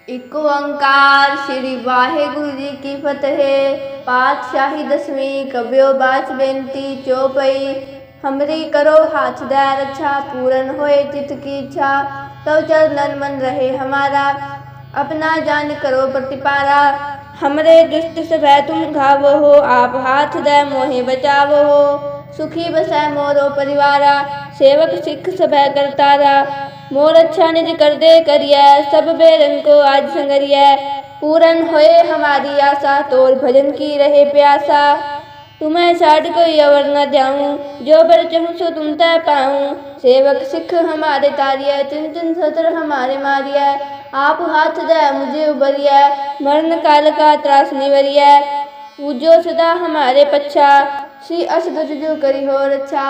ਇੱਕ ਓੰਕਾਰ ਸ੍ਰੀ ਵਾਹਿਗੁਰੂ ਜੀ ਕੀ ਫਤਿਹ। ਪਾਤਸ਼ਾਹੀ ਦਸਵੀਂ ਕਬਿਓ ਬਾਚ ਬੇਨਤੀ ਚੌਪਈ। हमरी करो हाथ दे रक्षा, पूरन होए चित की इच्छा। तव चरणन मन रहे हमारा, अपना जान करो प्रतिपारा। हमरे दुष्ट सभै तुम घावो हो, आप हाथ दे मोहे बचावो हो। सुखी बसै मोरो परिवारा, सेवक सिख सभै करतारा। मोर अच्छा निज कर दे करियै, सब बेरंग को आज संगरियै। पूरन होए हमारी आशा, तोर भजन की रहे प्यासा। तुम्हें छाड़ कोई अवर न जाऊं, जो बर चहूँ सो तुम तै पाऊं। सेवक सिख हमारे तारियै, चिन चिन सतर हमारे मारियै। आप हाथ दे मुझे उबरियै, मरण काल का त्रास निवरियै। पूजो सदा हमारे पच्छा, श्री असगज जो करी हो रक्षा।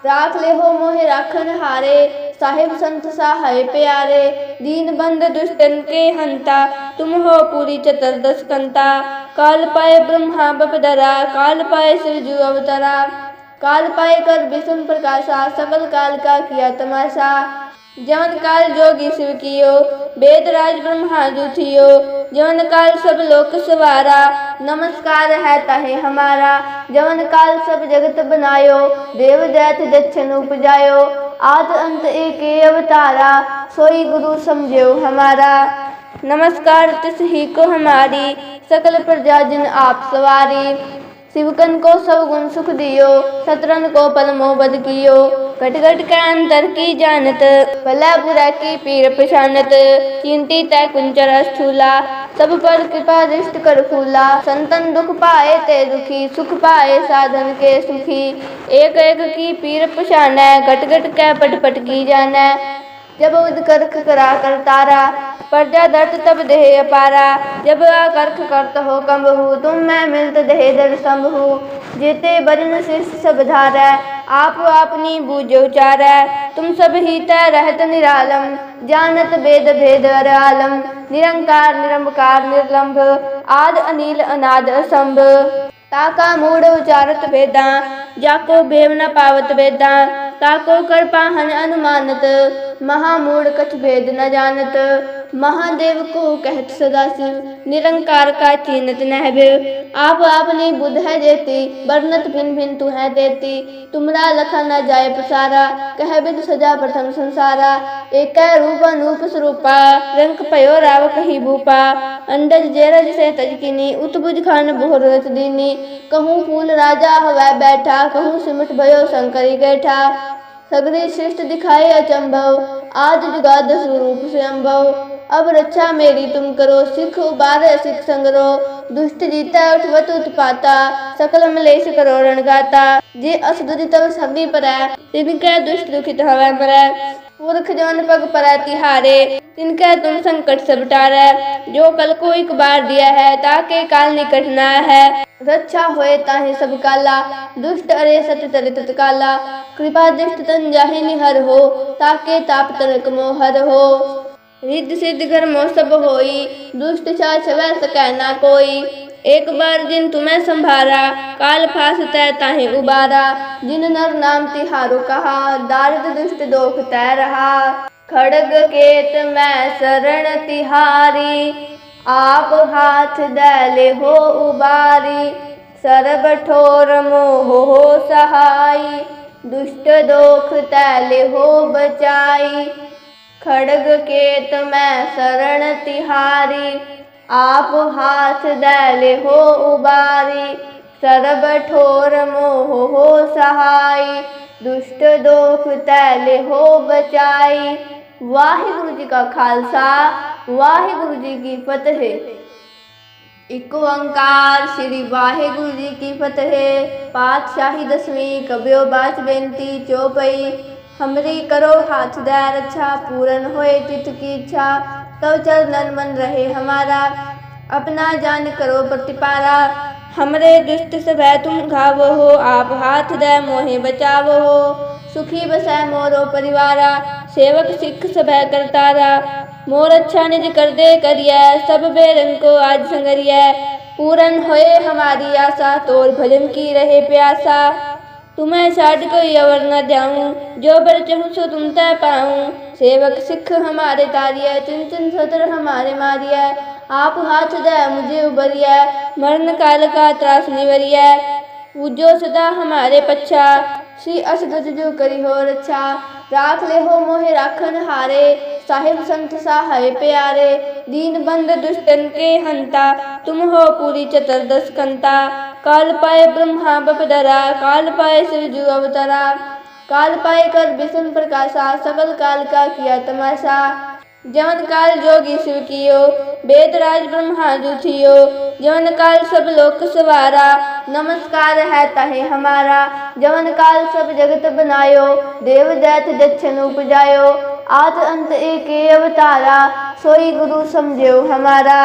राख ले हो मोहे राखन हारे, साहिब संत सहाय प्यारे। दीन बंद दुष्टन के हंता, तुम हो पूरी चतुर्दश कंता। काल पाए ब्रह्मा बपदरा, काल पाए शिवजू अवतरा। काल पाए कर विष्णु प्रकाशा, सकल काल का किया तमाशा। जवन काल जोगी शिव कियो, वेद राज ब्रह्मा जू थियो। जवन काल सब लोक सवारा, नमस्कार है ताहे हमारा। जवन काल सब जगत बनायो, देव दैत दक्षिण उपजायो। आद अंत एके अवतारा, सोई गुरु समझो हमारा। नमस्कार तिस ही को हमारी, सकल प्रजा जिन आप सवारी। शिवकन को सब गुण सुख दियो, शत्रन को पलमो बद कियो। घट घट के अंतर की जानत, भला बुरा की पीर पछानत। चिंती तय कुंचर स्थूला, सब पर कृपा दृष्ट कर फूला। संतन दुख पाए ते दुखी, सुख पाए साधन के सुखी। एक एक की पीर पछानै, घट घट के पट पट की जानै। जब उद करख करा कर तारा, प्रजा दर्द तब देह अपारा। जब आकर्ख करत हो कंबहु, तुम मैं मिलत देह दर संभहु। जेते बरन शीर्ष सब धारै, आप अपनी बूझ उचारै। तुम सब ही तै रहत निरालम, जानत वेद भेद अर आलम। निरंकार निरंकार निर्लंभ, आद अनिल अनाद असंभ। ताका मूढ़ उचारत वेदां, जाको भेव न पावत वेदां। ताको कर पाहन अनुमानत, महामूढ़ कछ भेद न जानत। महादेव को कहत सदाशिव, निरंकार का चीनत नहबिव। आप अपनी बुध है जेती, बरनत भिन भिन तू है देती। तुमरा लखा न जाय पसारा, कह बिद सजा प्रथम संसारा। एक रूप अनूप स्वरूपा, रंक पयो राव कही भूपा। अंडज जेरज से तजकिनी, उत्भुज खान बोहर रच दीनी। कहूँ फूल राजा हवै बैठा, कहूँ सिमट भयो शंकरी गैठा। सगरी सृष्टि दिखाए अचंभव, आज जुगाद स्वरूप से अम्भव। अब रक्षा मेरी तुम करो, सिख उबारे सिख संगरो। दुष्ट जीता उठवत उत्पाता, सकल मलेश करो रणगाता। जे असदुज तब सभी परै, तिनके दुष्ट दुखित हवै मरै। पुरख जवन पग परै तिहारे, तिनके तुम संकट सब टारै। जो कल को एक बार दिया है, ताके काल निकट न है। रक्षा होए ताहे सब काला, दुष्ट अरे सत तरे तत्काला। कृपा दृष्ट तन जाहि निहर हो, ताके ताप तनक मोहर हो। रिद्ध सिद्ध घर मोह सब होई, दुष्ट छा छवै सकै ना कोई। एक बार जिन तुम्हें संभारा, काल फास तै ताहि उबारा। जिन नर नाम तिहारो कहा, दारिद दुष्ट दोख तै रहा। खड़ग केत मैं शरण तिहारी, आप हाथ दे ले हो उबारी। सर्ब ठोर मोह हो सहाई, दुष्ट दोख तै ले हो बचाई। खड़ग केत मैं शरण तिहारी, आप हाथ दे ले हो उबारी। सर्ब ठोर मोह हो सहाई, दुष्ट दोख तै ले हो बचाई। वाहिगुरु जी का खालसा, वाहिगुरु जी की फतेह। एक ओंकार श्री वाहिगुरु जी की फतेह। पातशाही दसवीं कबीओ बाच बेनती चौपई। हमरी करो हाथ दे रक्षा, पूरन होए चित की इच्छा। तव चरणन मन रहे हमारा, अपना जान करो प्रतिपारा। हमरे दुष्ट सभै तुम घावो हो, आप हाथ दे मोहे बचावो हो। सुखी बसै मोरो परिवारा, सेवक सिख सभै करतारा। मोर अच्छा निज कर दे करियै, सब बेरंग को आज संगरियै। पूरन होए हमारी आशा, तोर भजन की रहे प्यासा। तुम्हें छाड़ कोई अवर न जाऊं, जो बर चहूँ सो तुम तय पाऊं। सेवक सिख हमारे तारिय, चिन चिन सतर हमारे मारिय। आप हाथ दे मुझे उबरिय, मरण काल का त्रास निवरिय। पूजो सदा हमारे पच्छा, श्री असगज जो करी हो रक्षा। राख ले हो मोहे राखन हारे, साहिब संत सहाय प्यारे। दीन बंद दुष्टन के हंता, तुम हो पूरी चतुर्दश कंता। काल पाए ब्रह्मा बपदरा, काल पाए शिव जू अवतरा। काल पाए कर विष्णु प्रकाशा, सकल काल का किया तमाशा। जवन काल जोगी शिव कियो, वेद राज ब्रह्मा जू थियो। जवन काल सब लोक सवारा, नमस्कार है तहे हमारा। जवन काल सब जगत बनायो, देव दैत दक्षिण उपजायो। आद अंत एक अवतारा, सोई गुरु समझो हमारा।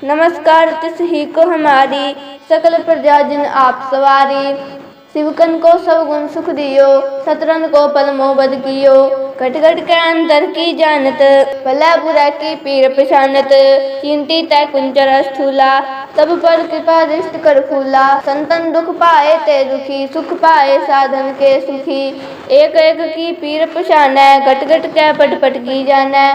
नमस्कार तिस ही को हमारी, सकल प्रजा जिन आप सवारी। शिवकन को सब गुण सुख दियो, शतरन को पलमो बद कियो। घट घट के अंतर की जानत, भला बुरा की पीर पहचानत। चिंती तय कुंचर स्थूला, सब पर कृपा दृष्ट कर फूला। संतन दुख पाए ते दुखी, सुख पाए साधन के सुखी। एक एक की पीर पहचानै, घट घट के पट पट की जानै।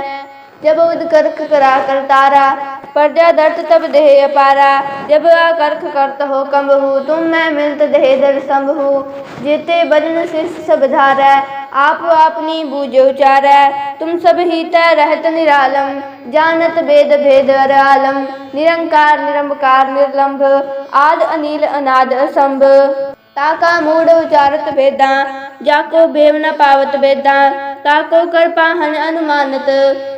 जब उद करख करा कर तारा, प्रजा दर्द तब देह अपारा। जब आकर्ख करत हो कंबहु, तुम मैं मिलत देह दर संभहु। जेते बदन शिष्य सब धारै, आप अपनी बूझ उचारै। तुम सब ही तय रहत निरालम, जानत वेद भेद अर आलम। निरंकार निरंकार निर्लंभ, आद अनिल अनाद असंभ। ताका मूढ़ उचारत वेदा, जाको भेव न पावत वेदा। ताको कर पाहन अनुमानत,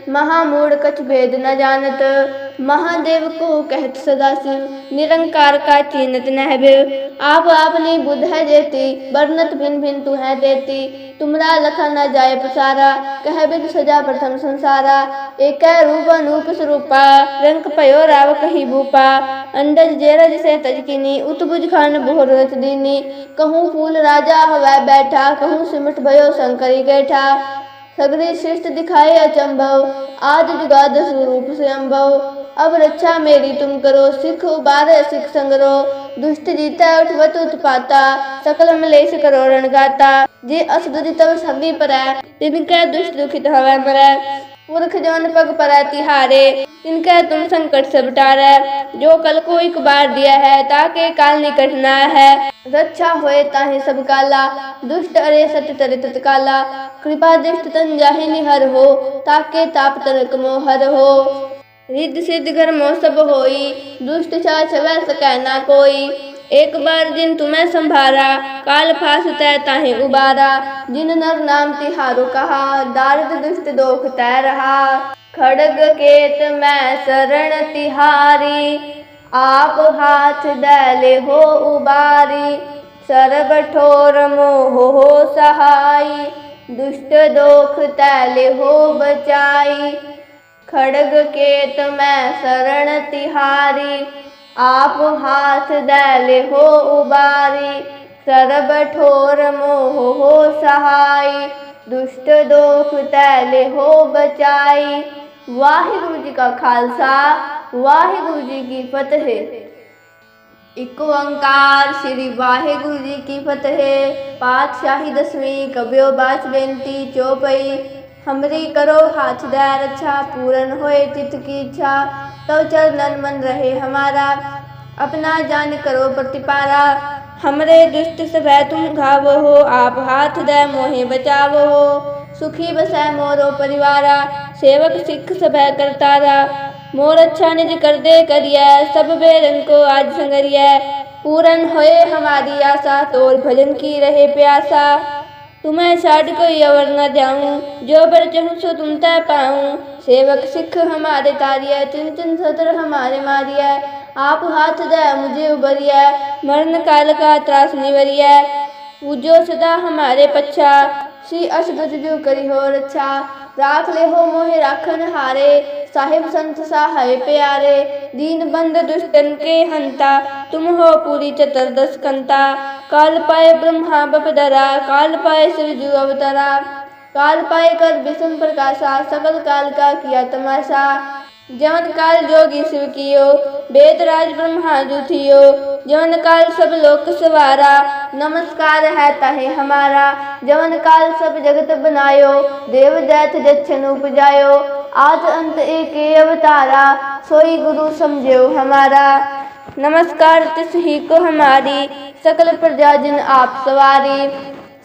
महामूढ़ कछ भेद न जानत। महादेव को कहत सदाशिव, निरंकार का चीनत नहबिव। आप आपनी बुध है जेती, वर्णत भिन भिन तू है देती। तुमरा लखा न जाय पसारा, कह बिद सजा प्रथम संसारा। एक रूप अनूप स्वरूपा, रंग पयो राव कही भूपा। अंडज जेरज से तजकिनी, उतबुज खान बोहर रच दीनी। कहूँ फूल राजा हवै बैठा, कहूँ सिमट भयो शंकरी कैठा। सगरी सृष्टि दिखाए अचंभव, आदि जुगाद स्वरूप से अम्भव। अब रक्षा मेरी तुम करो, सिख उबारे सिख संगरो। दुष्ट जीता उठवत उत्पाता, सकल मलेश करो रणगाता। जे असदुज तब सभी परै, तिनके दुष्ट दुखित हवै मरै। पुरख जवन पग परै तिहारे, तिनके तुम संकट सब टारै। जो कल को एक बार दिया है, ताके काल निकट न है। रक्षा होए ताहि सब काला, दुष्ट अरे सत्य तरे तत्काला। कृपा दृष्ट तन जाहि निहर हो, ताके ताप तनक मोहर हो। रिद्ध सिद्ध घर मोह सब होई, दुष्ट छा छवै सकै ना कोई। एक बार जिन तुम्हें संभारा, काल फास तय ताहि उबारा। जिन नर नाम तिहारो कहा, दारिद दुष्ट दोख तय रहा। खड़ग केत मैं शरण तिहारी, आप हाथ दैले हो उबारी। सरब ठोर मोह हो सहाई, दुष्ट दोख तैले हो बचाई। खड़ग केत मैं शरण तिहारी, आप हाथ दैले हो उबारी। सरब ठोर मोह हो सहाई, दुष्ट दोख तैले हो बचाई। वाहिगुरु जी का खालसा, वाहिगुरु जी की फतेह। इक ओंकार श्री वाहिगुरु जी की फतेह। पातशाही दसवीं कबियो बाच बेनती चौपई। हमरी करो हाथ दे रक्षा, पूरन होए चित की इच्छा। तव चरणन मन रहे हमारा, अपना जान करो प्रतिपारा। हमरे दुष्ट सभै तुम घावो हो, आप हाथ दे मोहे बचावो हो। सुखी बसै मोरो परिवारा, सेवक सिख सभै करतारा। मोर अच्छा निज कर दे करिय, सब बेरंग को आज संगरिय। पूरन होए हमारी आशा, तोर भजन की रहे प्यासा। तुम्हें छाड़ कोई अवर न जाऊं, जो बर चहूँ सो तुम तय पाऊं। सेवक सिख हमारे तारिय, चिन चिन सतर हमारे मारिय। आप हाथ दे मुझे उबरिय, मरण काल का त्रास निवरिय। पूजो सदा हमारे पच्छा, श्री असगज जो करी हो रक्षा। राख ले हो मोहे राखन हारे, साहिब संत सहाय प्यारे। दीन बंद दुष्टन के हंता, तुम हो पूरी चतुर्दश कंता। काल पाए ब्रह्मा बपदरा, काल पाए शिव जू अवतरा। काल पाए कर विष्णु प्रकाशा, सकल काल का किया तमाशा। जवन काल जोगी शिव कियो, वेद राज ब्रह्मा जूथियो, जवन काल सब लोक सवारा, नमस्कार है ताहे हमारा। जवन काल सब जगत बनायो, देव दैत जच्छन उपजायो, आद अंत एके अवतारा, सोई गुरु समझो हमारा। नमस्कार तिस ही को हमारी, सकल प्रजा जिन आप सवारी।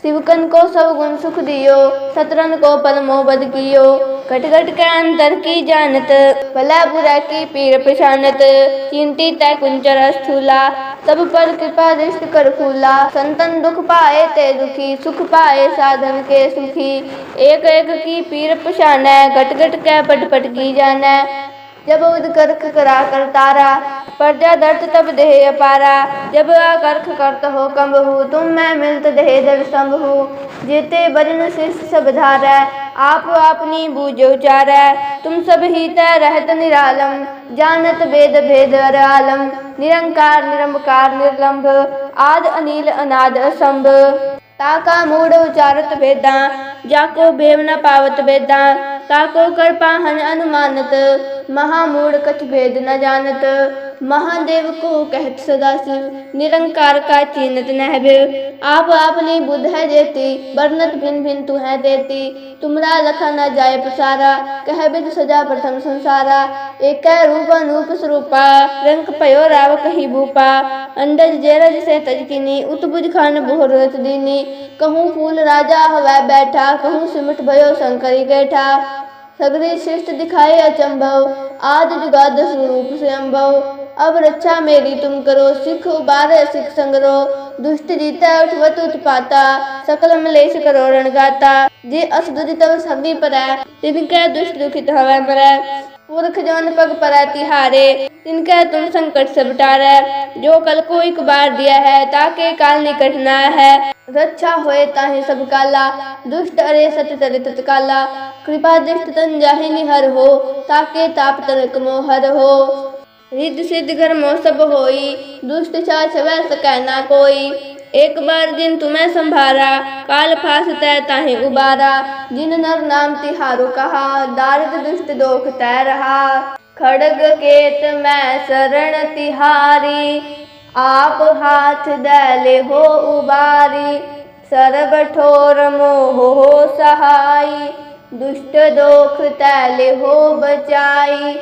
शिवकन को सब गुण सुख दियो, शतरन को परमो बद कियो, घट घट के अंतर की जानत, भला बुरा की पीर पहचानत, चिंती तय कुंचर स्थूला, सब पर कृपा दृष्टि कर फूला। संतन दुख पाए ते दुखी, सुख पाए साधन के सुखी, एक एक की पीर पहचानै, घट घट के पट पट की जानै। जब उदकर्ख करा कर तारा, प्रजा दर्द तब देह अपारा, जब आकर्ख करत हो कंबहु, तुम मैं मिलत देह दर संभहु। जेते बजन शिष्य सब धारै, आप अपनी बूझ उचारै, तुम सब ही तय रहत निरालम, जानत वेद भेद अर आलम। निरंकार निरंकार निर्लंभ, आद अनिल अनाद असंभ, ताका मूढ़ उचारत वेदा, जाको भेव न पावत वेदा, ताको कर पाहन अनुमानत, महामूढ़ कछ भेद न जानत। महादेव को कहत सदाशिव, निरंकार का चीनत नहबिव, आप अपनी बुध है जेती, वर्णत भिन्न भिन्न तू है देती। तुमरा लखा न जाय प्रसारा, कह बिद सजा प्रथम संसारा। एक रूप अनूप स्वरूपा, रंग पयो राव कही भूपा, अंडज जेरज से तजकिनी, उतबुज खान बोहर रत दीनी। कहूँ फूल राजा हवै बैठा, कहूँ सिमट भयो शंकरी कैठा। सगरी श्रेष्ठ दिखाए अचंभव, आदि जुगाद स्वरूप से अम्भव। अब रक्षा मेरी तुम करो, सिख उबारे सिख संगरो, दुष्ट जीता उठवत उत्पाता, सकल मलेश करो रणगाता। जे असदुज तब सभी परै, तिनके दुष्ट दुखित हवै मरै। पुरख जवन पग परै तिहारे, तिनके तुम संकट सब टारै। जो कल को एक बार दिया है, ताके काल निकट न है। रक्षा होए ताहि सब काला, दुष्ट अरे सत्य तरे तत्काला। कृपा दृष्ट तन जाहि निहर हो, ताके ताप तनक मोहर हो। रिद्ध सिद्ध घर मोह सब होई, दुष्ट छाछ वै सकै ना कोई। एक बार जिन तुम्हें संभारा, काल फास तै ताहि उबारा। जिन नर नाम तिहारो कहा, दारिद दुष्ट दोख तै रहा। खड़ग केत मैं शरण तिहारी, आप हाथ दैले हो उबारी। सरब ठोर मोह हो सहाई, दुष्ट दोख तैले हो बचाई।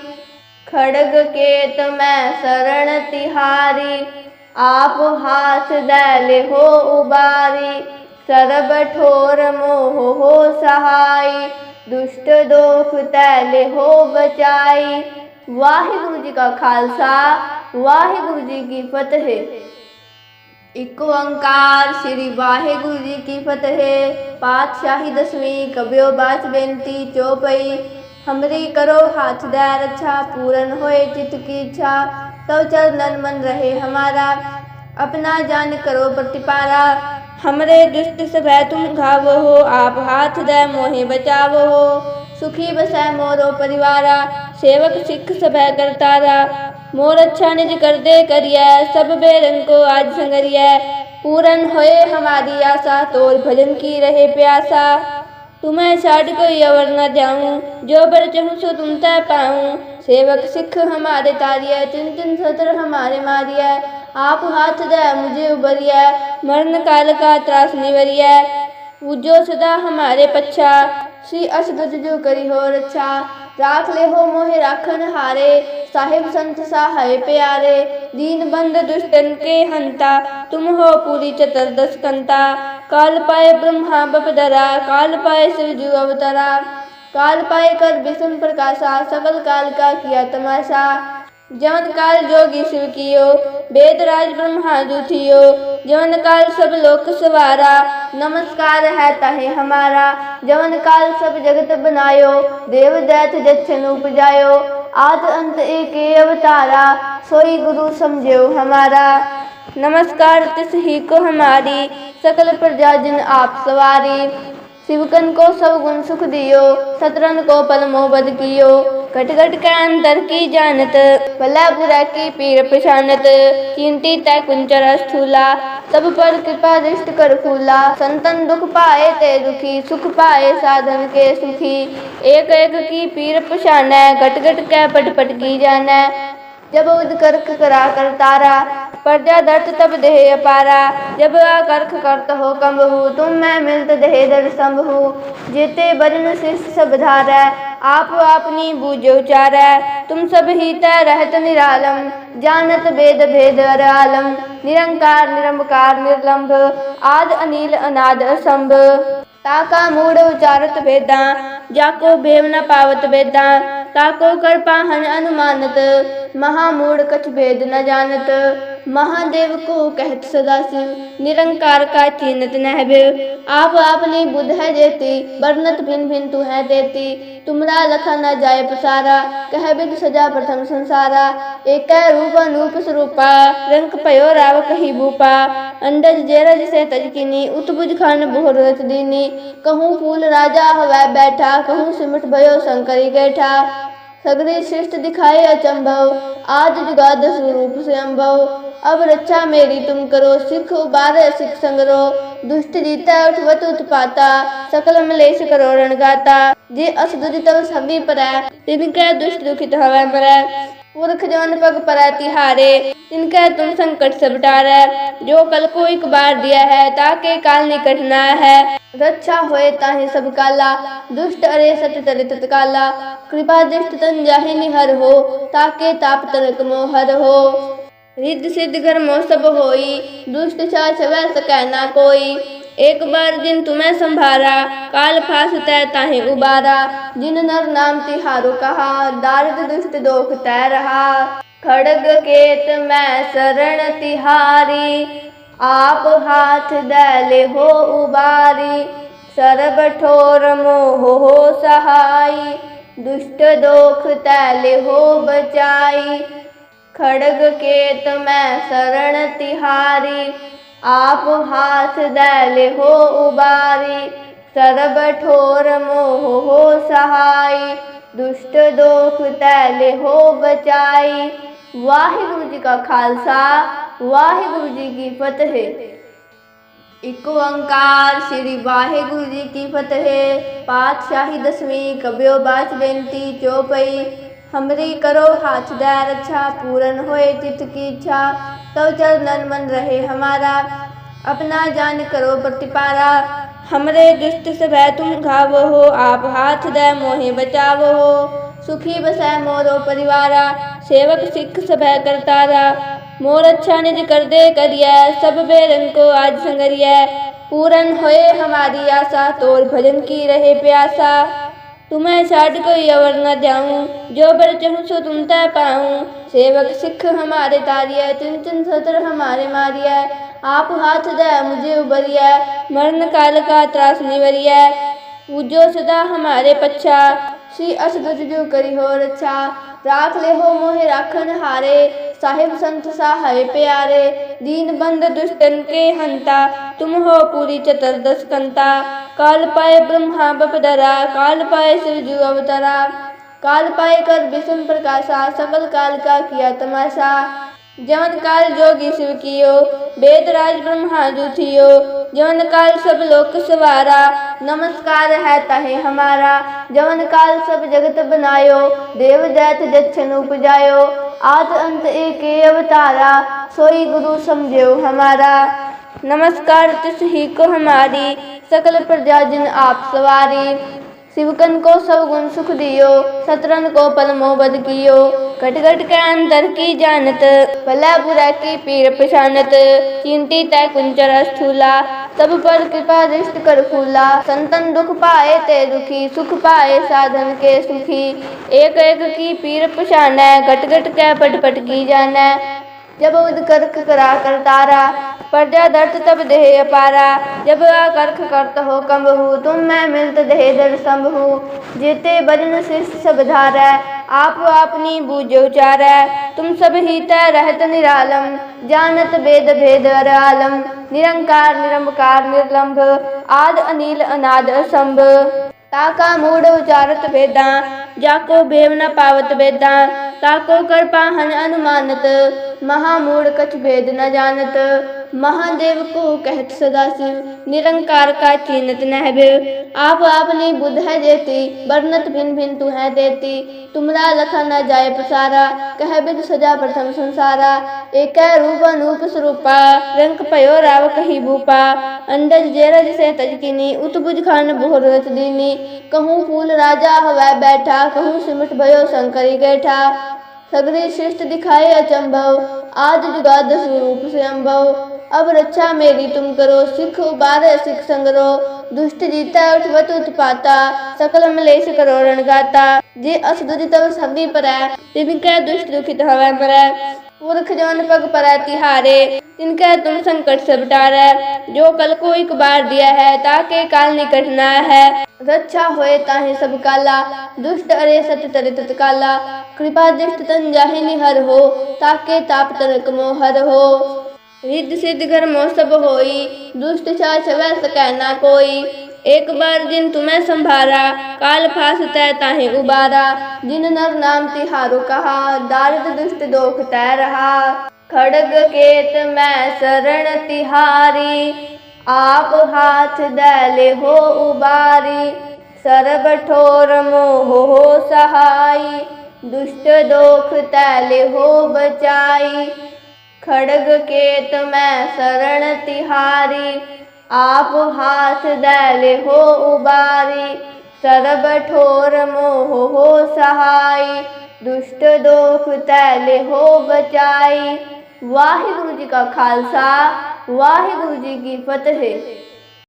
खड़ग केत मैं शरण तिहारी, आप हाथ दैले हो उबारी। सरब ठोर मोह हो सहाई, दुष्ट दोख तैले हो बचाई। वाहिगुरु जी का खालसा, वाहिगुरु जी की फतेह। इक ओंकार श्री वाहिगुरु जी की फतेह। पातशाही दसवीं कबियो बाच बेनती चौपई। हमरी करो हाथ दे रक्षा, पूरन होए चित्त की इच्छा। तव चरणन मन रहे हमारा, अपना जान करो प्रतिपारा। हमरे दुष्ट सभै तुम घावो हो, आप हाथ दे मोहे बचावो हो। सुखी बसै मोरो परिवारा, सेवक सिख सभै करतारा। मोर अच्छा निज कर दे करिय, सब बेरंग को आज संगरिय। पूरन होए हमारी आशा, तोर भजन की रहे प्यासा। तुम्हें छाड़ कोई अवर न जाऊं, जो बर चहूँ सो तुम तय पाऊं। सेवक सिख हमारे तारिय, चिन चिन सतर हमारे मारिय। आप हाथ दे मुझे उबरिय, मरण काल का त्रास निवरिय। पूजो सदा हमारे पच्छा, श्री असगज जो करी हो रक्षा। राख ले हो मोहे राखन हारे, साहिब संत सहाय प्यारे। दीन बंद दुष्टन के हंता, तुम हो पूरी चतुर्दश कंता। काल पाए ब्रह्मा बपदरा, काल पाए शिवजू अवतरा। काल पाए कर विष्णु प्रकाशा, सकल काल का किया तमाशा। जवन काल जोगी शिव कियो, वेद राज ब्रह्मा जूथियो। जवन काल सब लोक सवारा, नमस्कार है ताहे हमारा। जवन काल सब जगत बनायो, देव दैत जच्छन उपजायो। आद अंत एके अवतारा, सोई गुरु समझो हमारा। नमस्कार तिस ही को हमारी, सकल प्रजा जिन आप सवारी। शिवकन को सब गुण सुख दियो, शतरन को पल मोह बद कियो। घट घट के अंतर की जानत, भला बुरा की पीर पछानत। चिंती तय कुंचर स्थूला, सब पर कृपा दृष्ट कर फूला। संतन दुख पाए ते दुखी, सुख पाए साधन के सुखी। एक एक की पीर पछानै, घट घट के पट पट की जानै। जब उद करख करा कर तारा, प्रजा दर्द तब देह अपारा। जब करख करत हो कंबहु, तुम मैं मिलत देह दर संभहु। जेते बरन शिष्य सब धारै, आप अपनी बूझ उचारै। तुम सब ही तय रहत निरालम, जानत वेद भेद अर आलम। निरंकार निरंकार निर्लंभ, आद अनिल अनाद असंभ। ताका मूढ़ उचारत वेदां, जाको भेव न पावत वेदां। ताको कर पाहन अनुमानत, महामूढ़ कछ भेद न जानत। महादेव को कहत सदाशिव, निरंकार का चीनत नह भेव। आप अपनी बुध है जेती, वर्णत भिन्न भिन्न तू है देती। तुमरा लखा न जाय पसारा, कह बिद सजा प्रथम संसारा। एक रूप अनूप स्वरूपा, रंक पयो राव कही भूपा। अंडज जेरज से तजकिनी, उत्भुज खान बोहर रच दीनी। कहूँ फूल राजा हवै बैठा, कहूँ सिमट भयो शंकरी गैठा। सगरी सृष्टि दिखाए अचंभव, आज जुगाद स्वरूप से अम्भव। अब रक्षा मेरी तुम करो, सिख उबारे सिख संगरो। दुष्ट जीता उठवत उत्पाता, सकल मलेश करो रणगाता। जे असदुज तब सभी परै, तिनके दुष्ट दुखित हवै मरै। पुरख जवन पग परै तिहारे, तिनके तुम संकट सब टारै। जो कल को एक बार दिया है, ताके काल निकट न है। रक्षा होए ताहि सब काला, दुष्ट अरे सत तरे तत्काला। कृपा दृष्ट तन जाहि निहर हो, ताके ताप तनक मोहर हो। रिद्ध सिद्ध घर मोह सब होई, दुष्ट छाछ वै सकै ना कोई। एक बार जिन तुम्हें संभारा, काल फास तय ताहि उबारा। जिन नर नाम तिहारो कहा, दारिद्र दुष्ट दोख तय रहा। खड़ग केत मैं शरण तिहारी, आप हाथ दैले हो उबारी। सरब ठोर मोह हो सहाई, दुष्ट दोख तैले हो बचाई। खड़ग केत मैं शरण तिहारी, आप हाथ दैले हो उबारी। सरब ठोर मोह हो सहाई, दुष्ट दोख तैले हो बचाई। वाहिगुरु जी का खालसा, वाहिगुरु जी की फतेह। एक ओंकार श्री वाहिगुरु जी की फतेह। पातशाही दसवीं कबियो बाच बेनती चौपई। हमरी करो हाथ दे रक्षा, पूरन होए चित्त की इच्छा। तव चरणन मन रहे हमारा, अपना जान करो प्रतिपारा। हमरे दुष्ट सभै तुम घावो हो, आप हाथ दे मोहे बचावो हो। सुखी बसै मोरो परिवारा, सेवक सिख सभै करतारा। मोर अच्छा निज कर दे करियै, सब बेरंग को आज संगरियै। पूरन होए हमारी आशा, तोर भजन की रहे प्यासा। तुम्हें छाड़ कोई अवर न जाऊं, जो बर चहूँ सो तुम तय पाऊं। सेवक सिख हमारे तारियै, चिन चिन सतर हमारे मारियै। आप हाथ दे मुझे उबरियै, मरण काल का त्रास निवरियै। पूजो सदा हमारे पच्छा, श्री असदुज जो करी हो रक्षा। राख ले हो मोहे राखन हारे, साहिब संत सहाय प्यारे। दीन बंद दुष्टन के हंता, तुम हो पूरी चतुर्दश कंता। काल पाए ब्रह्मा बपदरा, काल पाए शिवजू अवतरा। काल पाए कर विष्णु प्रकाशा, सकल काल का किया तमाशा। जवन काल जोगी शिव कियो, वेद राज ब्रह्मा जू थियो। जवन काल सब लोक सवारा, नमस्कार है ताहे हमारा। जवन काल सब जगत बनायो, देव दैत जच्छन उपजायो। आद अंत एक अवतारा, सोई गुरु समझो हमारा। नमस्कार तिस ही को हमारी, सकल प्रजा जिन आप सवारी। शिवकन को सब गुण सुख दियो, शतरन को पल मोह बद कियो। घट घट के अंतर की जानत, भला बुरा की पीर पछानत। चिंती तय कुंचर स्थूला, सब पर कृपा दृष्ट कर फूला। संतन दुख पाए ते दुखी, सुख पाए साधन के सुखी। एक एक की पीर पछानै, घट घट के पट पट की जानै। जब उद करख करा कर तारा, प्रजा दर्द तब देह अपारा, जब करख करत हो कंबहु, तुम मैं मिलत देह दर संभहु। जेते बजन शिष्ट सब धारै, आप अपनी बूझ उचारै, तुम सब ही तै रहत निरालम, जानत वेद भेद अर आलम। निरंकार निरंकार निर्लंभ, आद अनिल अनाद असंभ। ताका मूढ़ उचारत वेदा, जाको भेव न पावत वेदा। ताको कर पाहन अनुमानत, महामूढ़ कछ भेद न जानत। महादेव को कहत सदाशिव, निरंकार का चीनत नह बिव। आप अपनी बुध है जेती, वर्णत भिन्न भिन्न तू है देती। तुमरा लखा न जाय पसारा, कह विद सजा प्रथम संसारा। एक रूप अनूप स्वरूपा, रंक पयो राव कही भूपा। अंडज जेरज से तजकिनी, उतबुझ खान बोहर रच दीनी। कहूँ फूल राजा हवै बैठा, कहूँ सिमट भयो शंकरी गैठा। सगरी सृष्टि दिखाए अचंभव, आदि जुगाद स्वरूप से अम्भव। अब रक्षा मेरी तुम करो, सिख उबारे सिख संगरो। दुष्ट जीता उठवत उत्पाता, सकल मलेश करो रणगाता। जे असुदि तब सभी परै, तिनकै दुष्ट दुखित हवै मरै। पुरख जौन पग परै तिहारे, तिनकै तुम संकट सब टारै। जो कल को एक बार दिया है, ताके काल निकट न है। रक्षा होए ताहि सब काला, दुष्ट अरे सत तरे तत्काला। कृपा दृष्ट तन जाहि निहर हो, ताके ताप तनक मोहर हो। रिद्ध सिद्ध घर मोह सब होई, दुष्ट छा छवै सकै ना कोई। एक बार जिन तुम्हें संभारा, काल फास तै ताहि उबारा। जिन नर नाम तिहारो कहा, दारिद दुष्ट दोख तै रहा। खड्ग केत मैं शरण तिहारी, आप हाथ दैले हो उबारी। सरब ठोर मोह हो सहाई, दुष्ट दोख तैले हो बचाई। खड्ग केत मैं शरण तिहारी, आप हाथ दैले हो उबारी। सरब ठोर मोह हो सहाई, दुष्ट दोख तैले हो बचाई। वाहिगुरु जी का खालसा, वाहिगुरु जी की फतेह।